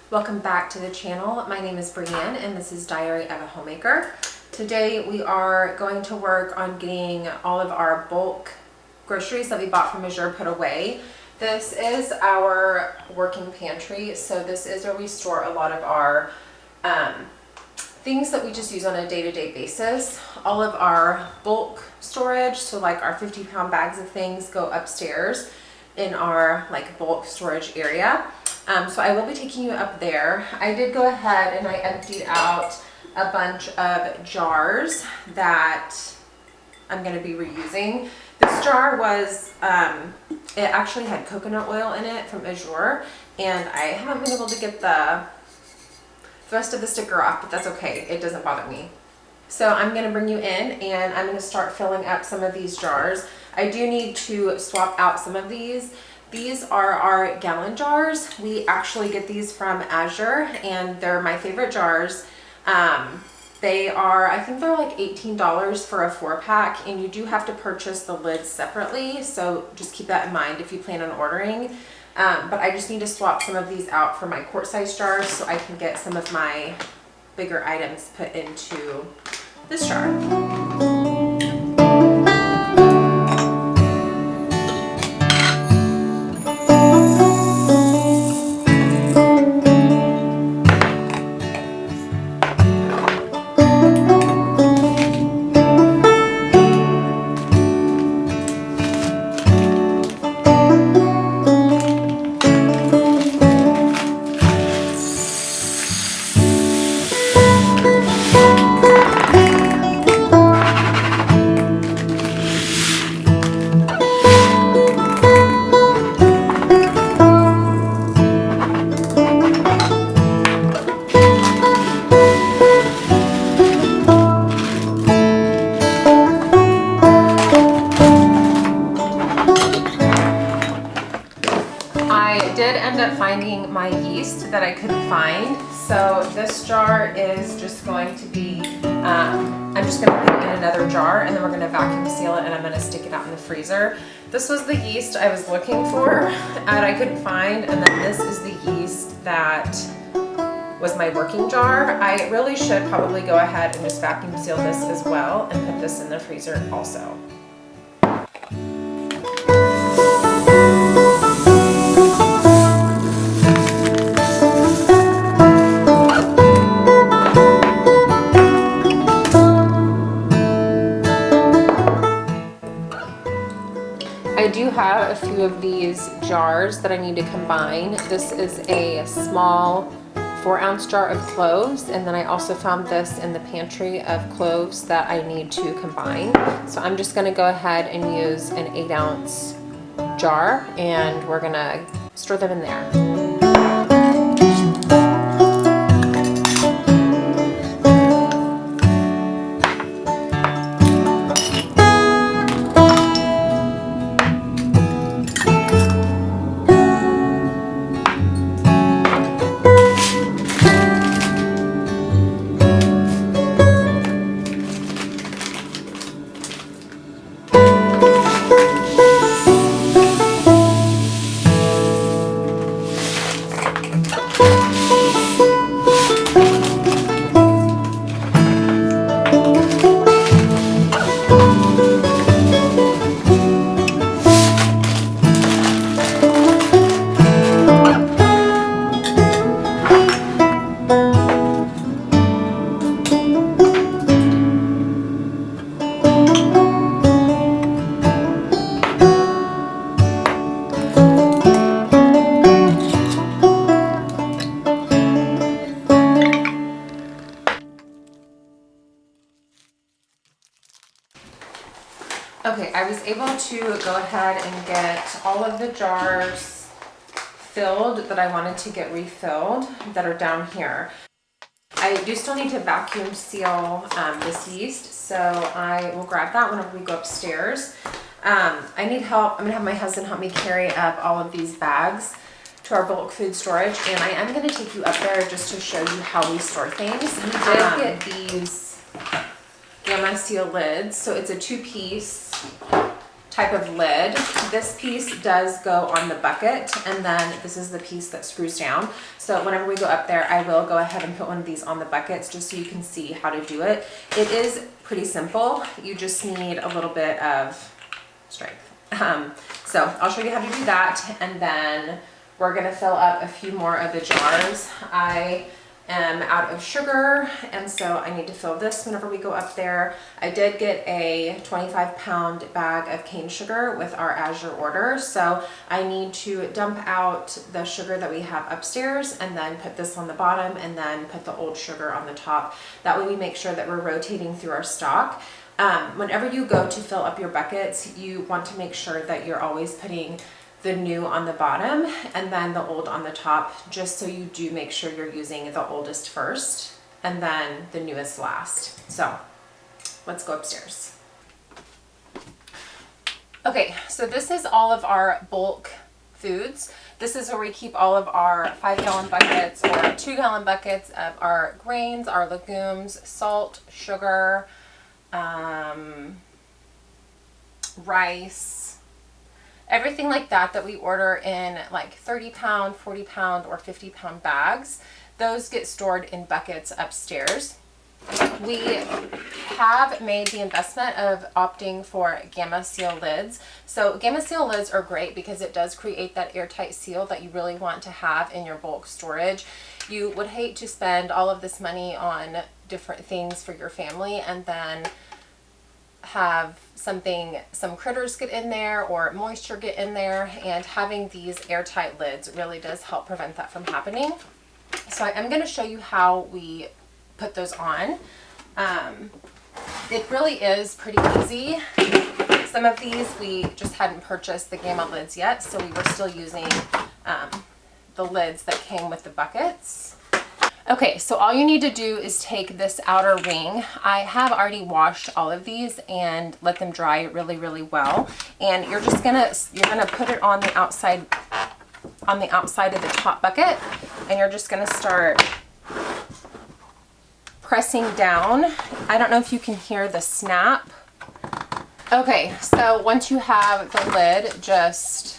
Welcome back to the channel. My name is Brienne and this is Diary of a Homemaker. Today we are going to work on getting all of our bulk groceries that we bought from Azure put away. This is our working pantry, so this is where we store a lot of our things that we just use on a day-to-day basis. All of our bulk storage, so like our 50-pound bags of things, go upstairs in our like bulk storage area. So I will be taking you up there. I did go ahead and I emptied out a bunch of jars that I'm going to be reusing. This jar was, it actually had coconut oil in it from Azure, and I haven't been able to get the rest of the sticker off, but that's okay. It doesn't bother me. So I'm going to bring you in and I'm going to start filling up some of these jars. I do need to swap out some of these. These are our gallon jars. We actually get these from Azure and they're my favorite jars. They are, I think they're like $18 for a 4-pack, and you do have to purchase the lids separately. So just keep that in mind if you plan on ordering. But I just need to swap some of these out for my quart size jars so I can get some of my bigger items put into this jar. Finding my yeast that I couldn't find, so this jar is just going to be I'm just going to put it in another jar, and then we're going to vacuum seal it, and I'm going to stick it out in the freezer. This was the yeast I was looking for and I couldn't find, and then this is the yeast that was my working jar. I really should probably go ahead and just vacuum seal this as well and put this in the freezer also. I do have a few of these jars that I need to combine. This is a small 4-ounce jar of cloves, and then I also found this in the pantry of cloves that I need to combine. So I'm just going to go ahead and use an 8-ounce jar, and we're going to store them in there. Okay, I was able to go ahead and get all of the jars filled that I wanted to get refilled that are down here. I do still need to vacuum seal this yeast, so I will grab that whenever we go upstairs. I need help. I'm gonna have my husband help me carry up all of these bags to our bulk food storage, and I am gonna take you up there just to show you how we store things. We did get these Gamma Seal lids, so it's a 2-piece type of lid. This piece does go on the bucket, and then this is the piece that screws down. So whenever we go up there, I will go ahead and put one of these on the buckets just so you can see how to do it. It is pretty simple. You just need a little bit of strength. So I'll show you how to do that, and then we're gonna fill up a few more of the jars. I am out of sugar, and so I need to fill this whenever we go up there. I did get a 25-pound bag of cane sugar with our Azure order, so I need to dump out the sugar that we have upstairs and then put this on the bottom and then put the old sugar on the top. That way we make sure that we're rotating through our stock. Whenever you go to fill up your buckets, you want to make sure that you're always putting the new on the bottom and then the old on the top, just so you do make sure you're using the oldest first and then the newest last. So let's go upstairs. Okay, so this is all of our bulk foods. This is where we keep all of our 5-gallon buckets or 2-gallon buckets of our grains, our legumes, salt, sugar, rice, everything like that that we order in like 30-pound, 40-pound, or 50-pound bags. Those get stored in buckets upstairs. We have made the investment of opting for Gamma Seal lids. So Gamma Seal lids are great because it does create that airtight seal that you really want to have in your bulk storage. You would hate to spend all of this money on different things for your family and then have some critters get in there or moisture get in there, and having these airtight lids really does help prevent that from happening. So I am going to show you how we put those on. It really is pretty easy. Some of these we just hadn't purchased the Gamma lids yet, so we were still using the lids that came with the buckets. Okay, so all you need to do is take this outer ring. I have already washed all of these and let them dry really, really well. And you're gonna put it on the outside of the top bucket, and you're just gonna start pressing down. I don't know if you can hear the snap. Okay, so once you have the lid just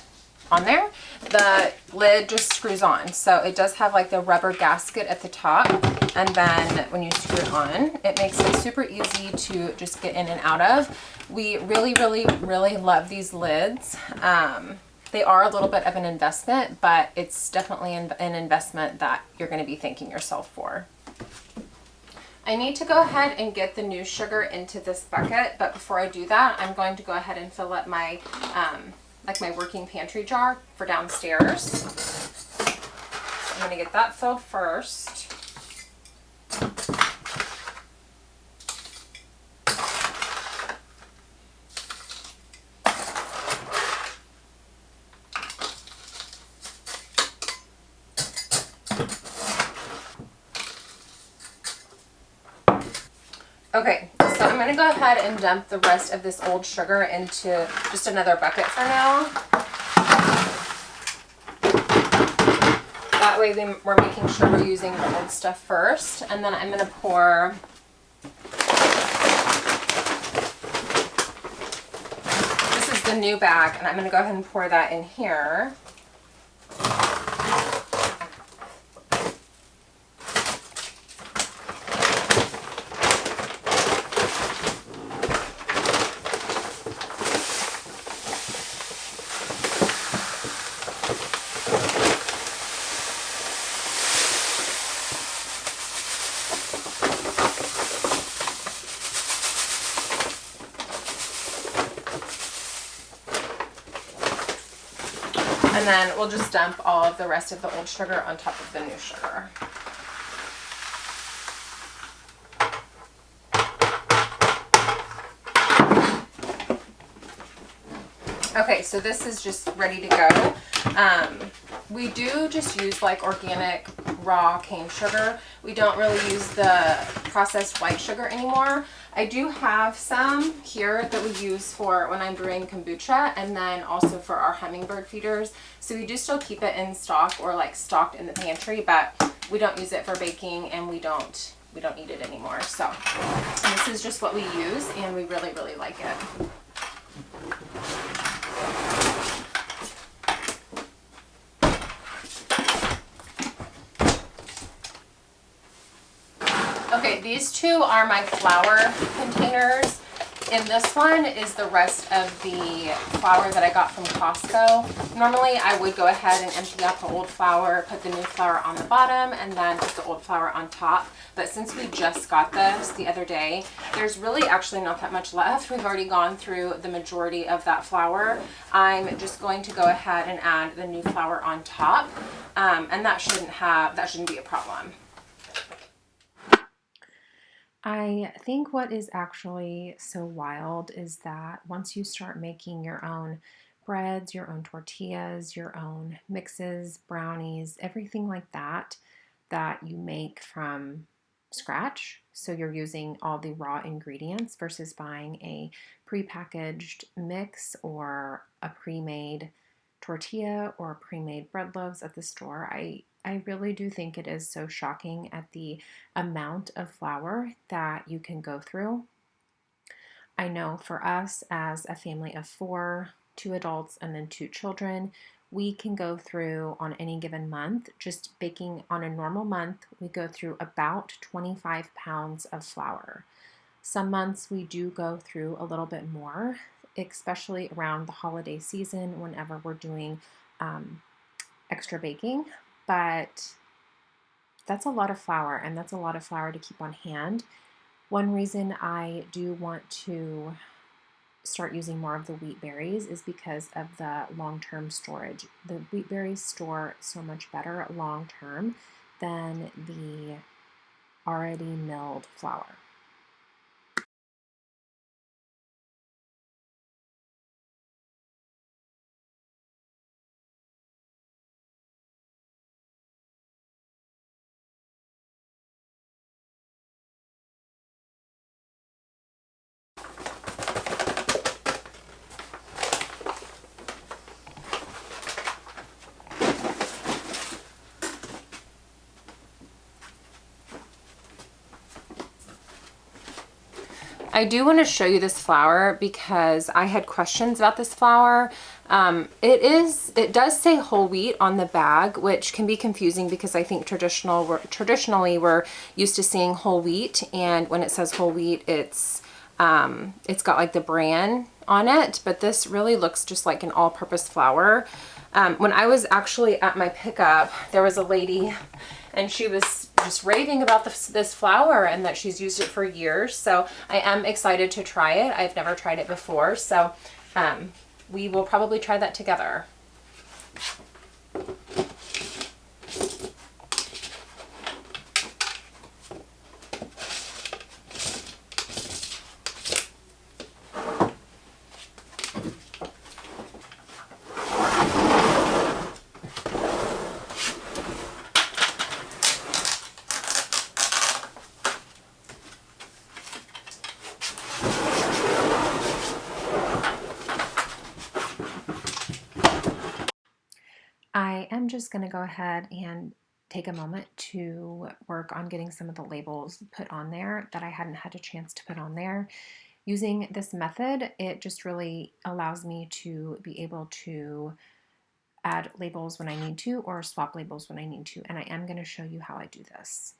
on there, the lid just screws on. So it does have like the rubber gasket at the top, and then when you screw it on, it makes it super easy to just get in and out of. We really, really, really love these lids. They are a little bit of an investment, but it's definitely an investment that you're going to be thanking yourself for. I need to go ahead and get the new sugar into this bucket, but before I do that, I'm going to go ahead and fill up my my working pantry jar for downstairs. So I'm going to get that filled first. Okay, so I'm going to go ahead and dump the rest of this old sugar into just another bucket for now. That way we're making sure we're using the old stuff first. And then I'm going to pour this is the new bag, and I'm going to go ahead and pour that in here. And then we'll just dump all of the rest of the old sugar on top of the new sugar. Okay, so this is just ready to go. We do just use like organic raw cane sugar. We don't really use the processed white sugar anymore. I do have some here that we use for when I'm brewing kombucha, and then also for our hummingbird feeders. So we do still keep it in stock, or like stocked in the pantry, but we don't use it for baking, and we don't eat it anymore. So this is just what we use, and we really, really like it. Okay, these two are my flour containers. And this one is the rest of the flour that I got from Costco. Normally I would go ahead and empty out the old flour, put the new flour on the bottom, and then put the old flour on top. But since we just got this the other day, there's really actually not that much left. We've already gone through the majority of that flour. I'm just going to go ahead and add the new flour on top. And that shouldn't be a problem. I think what is actually so wild is that once you start making your own breads, your own tortillas, your own mixes, brownies, everything like that, that you make from scratch. So you're using all the raw ingredients versus buying a prepackaged mix or a pre-made tortilla or pre-made bread loaves at the store. I really do think it is so shocking at the amount of flour that you can go through. I know for us as a family of 4, 2 adults and then 2 children, we can go through on any given month, just baking on a normal month, we go through about 25 pounds of flour. Some months we do go through a little bit more, especially around the holiday season whenever we're doing extra baking, but that's a lot of flour, and that's a lot of flour to keep on hand. One reason I do want to start using more of the wheat berries is because of the long-term storage. The wheat berries store so much better long-term than the already milled flour. I do want to show you this flour because I had questions about this flour. It does say whole wheat on the bag, which can be confusing because I think traditionally we're used to seeing whole wheat, and when it says whole wheat, it's got like the bran on it, but this really looks just like an all-purpose flour. When I was actually at my pickup, there was a lady and she was just raving about this flour and that she's used it for years. So I am excited to try it. I've never tried it before. So we will probably try that together. I am just going to go ahead and take a moment to work on getting some of the labels put on there that I hadn't had a chance to put on there. Using this method, it just really allows me to be able to add labels when I need to or swap labels when I need to, and I am going to show you how I do this.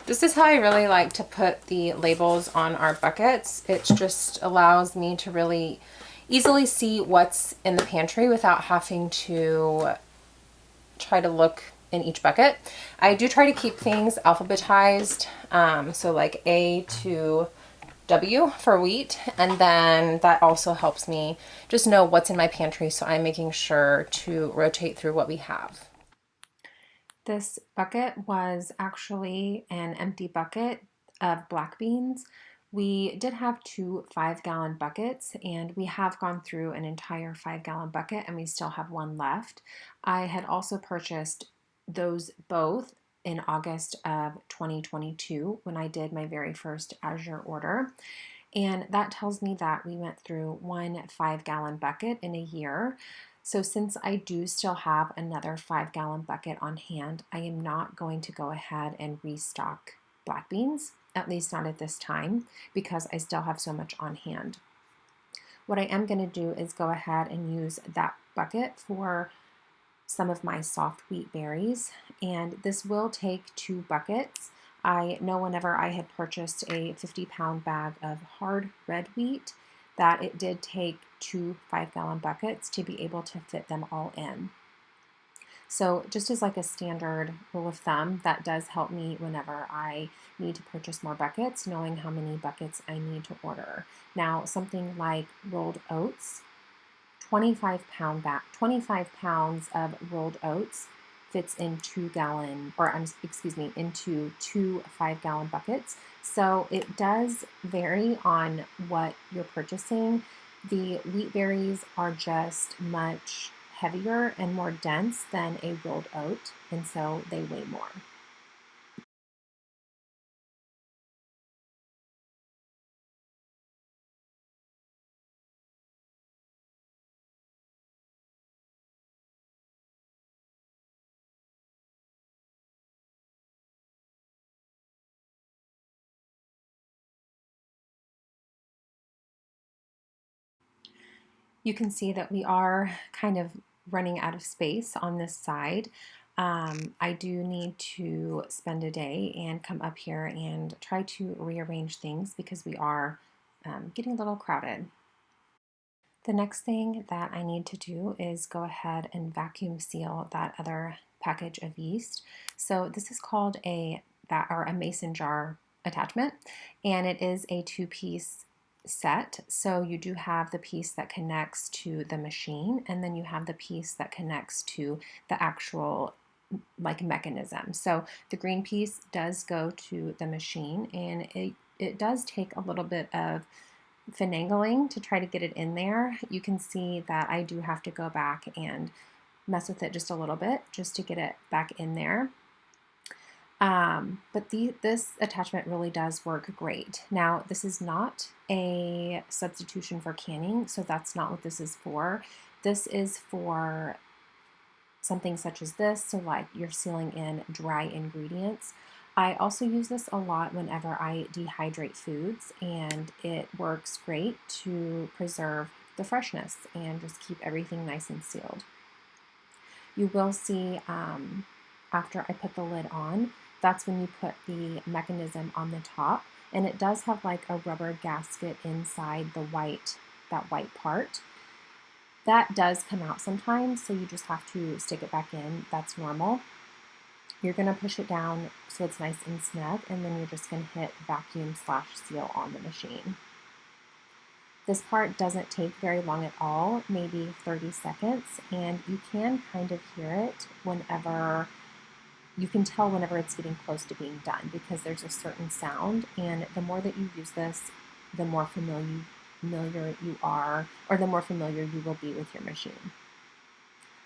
This is how I really like to put the labels on our buckets. It just allows me to really easily see what's in the pantry without having to try to look in each bucket. I do try to keep things alphabetized, so like A to W for wheat, and then that also helps me just know what's in my pantry, so I'm making sure to rotate through what we have. This bucket was actually an empty bucket of black beans. We did have two 5-gallon buckets, and we have gone through an entire 5-gallon bucket, and we still have one left. I had also purchased those both in August of 2022 when I did my very first Azure order. And that tells me that we went through one 5-gallon bucket in a year. So since I do still have another 5-gallon bucket on hand, I am not going to go ahead and restock black beans, at least not at this time, because I still have so much on hand. What I am going to do is go ahead and use that bucket for some of my soft wheat berries, and this will take 2 buckets. I know whenever I had purchased a 50-pound bag of hard red wheat that it did take 2 5-gallon buckets to be able to fit them all in. So just as like a standard rule of thumb, that does help me whenever I need to purchase more buckets, knowing how many buckets I need to order. Now, something like rolled oats, 25 pounds of rolled oats fits in 2-gallon, or excuse me, into 2 5-gallon buckets. So it does vary on what you're purchasing. The wheat berries are just much heavier and more dense than a rolled oat, and so they weigh more. You can see that we are kind of running out of space on this side. I do need to spend a day and come up here and try to rearrange things because we are getting a little crowded. The next thing that I need to do is go ahead and vacuum seal that other package of yeast. So this is called a mason jar attachment, and it is a 2-piece set. So you do have the piece that connects to the machine, and then you have the piece that connects to the actual like mechanism. So the green piece does go to the machine, and it does take a little bit of finagling to try to get it in there. You can see that I do have to go back and mess with it just a little bit just to get it back in there. But this attachment really does work great. Now, this is not a substitution for canning, so that's not what this is for. This is for something such as this, so like you're sealing in dry ingredients. I also use this a lot whenever I dehydrate foods, and it works great to preserve the freshness and just keep everything nice and sealed. You will see after I put the lid on, that's when you put the mechanism on the top, and it does have like a rubber gasket inside that white part. That does come out sometimes, so you just have to stick it back in. That's normal. You're going to push it down so it's nice and snug, and then you're just going to hit vacuum/seal on the machine. This part doesn't take very long at all, maybe 30 seconds, and you can kind of hear it whenever, you can tell whenever it's getting close to being done because there's a certain sound, and the more that you use this, the more familiar you are, or the more familiar you will be with your machine.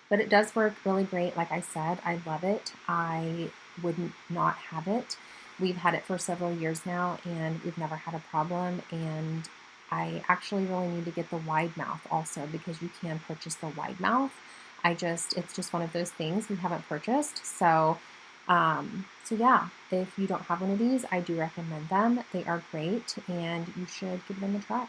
But it does work really great. Like I said, I love it. I wouldn't not have it. We've had it for several years now, and we've never had a problem. And I actually really need to get the wide mouth also because you can purchase the wide mouth. It's just one of those things we haven't purchased. So yeah, if you don't have one of these, I do recommend them. They are great, and you should give them a try.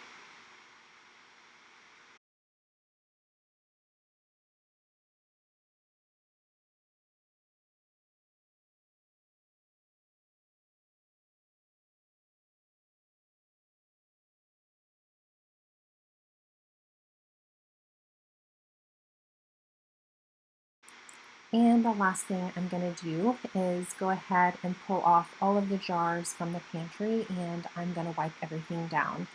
And the last thing I'm going to do is go ahead and pull off all of the jars from the pantry, and I'm going to wipe everything down.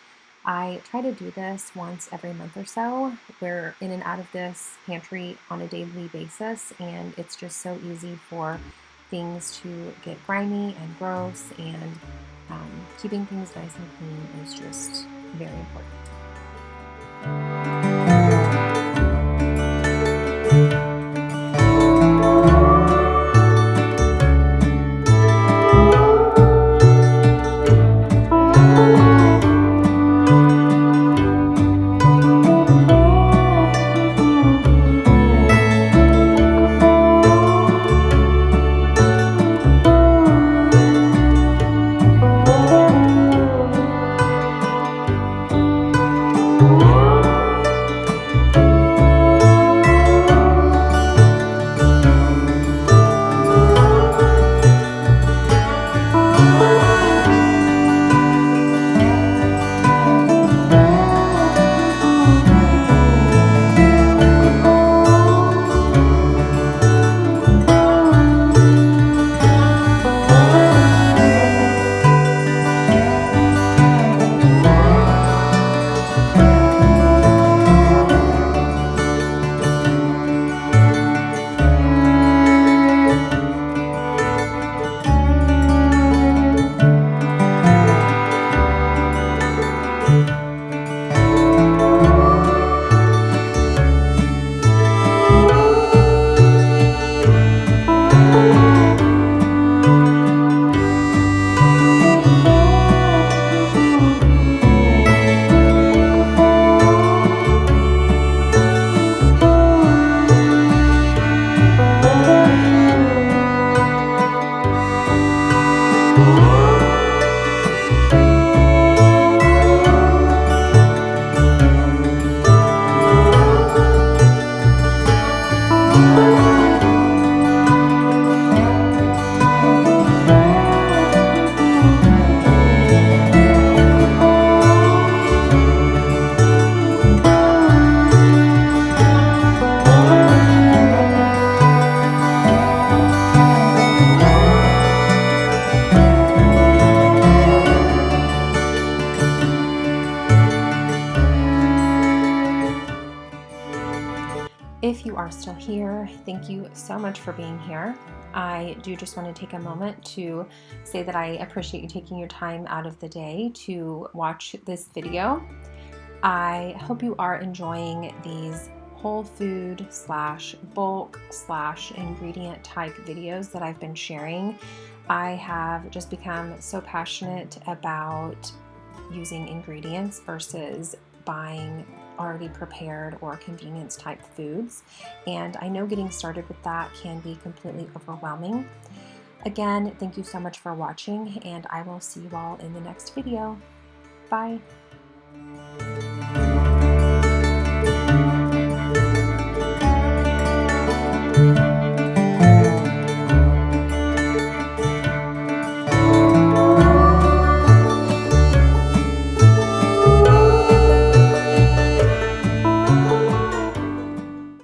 I try to do this once every month or so. We're in and out of this pantry on a daily basis, and it's just so easy for things to get grimy and gross, and keeping things nice and clean is just very important. If you are still here, thank you so much for being here. I do just want to take a moment to say that I appreciate you taking your time out of the day to watch this video. I hope you are enjoying these whole food / bulk / ingredient type videos that I've been sharing. I have just become so passionate about using ingredients versus buying already prepared or convenience type foods, and I know getting started with that can be completely overwhelming. Again, thank you so much for watching, and I will see you all in the next video. Bye.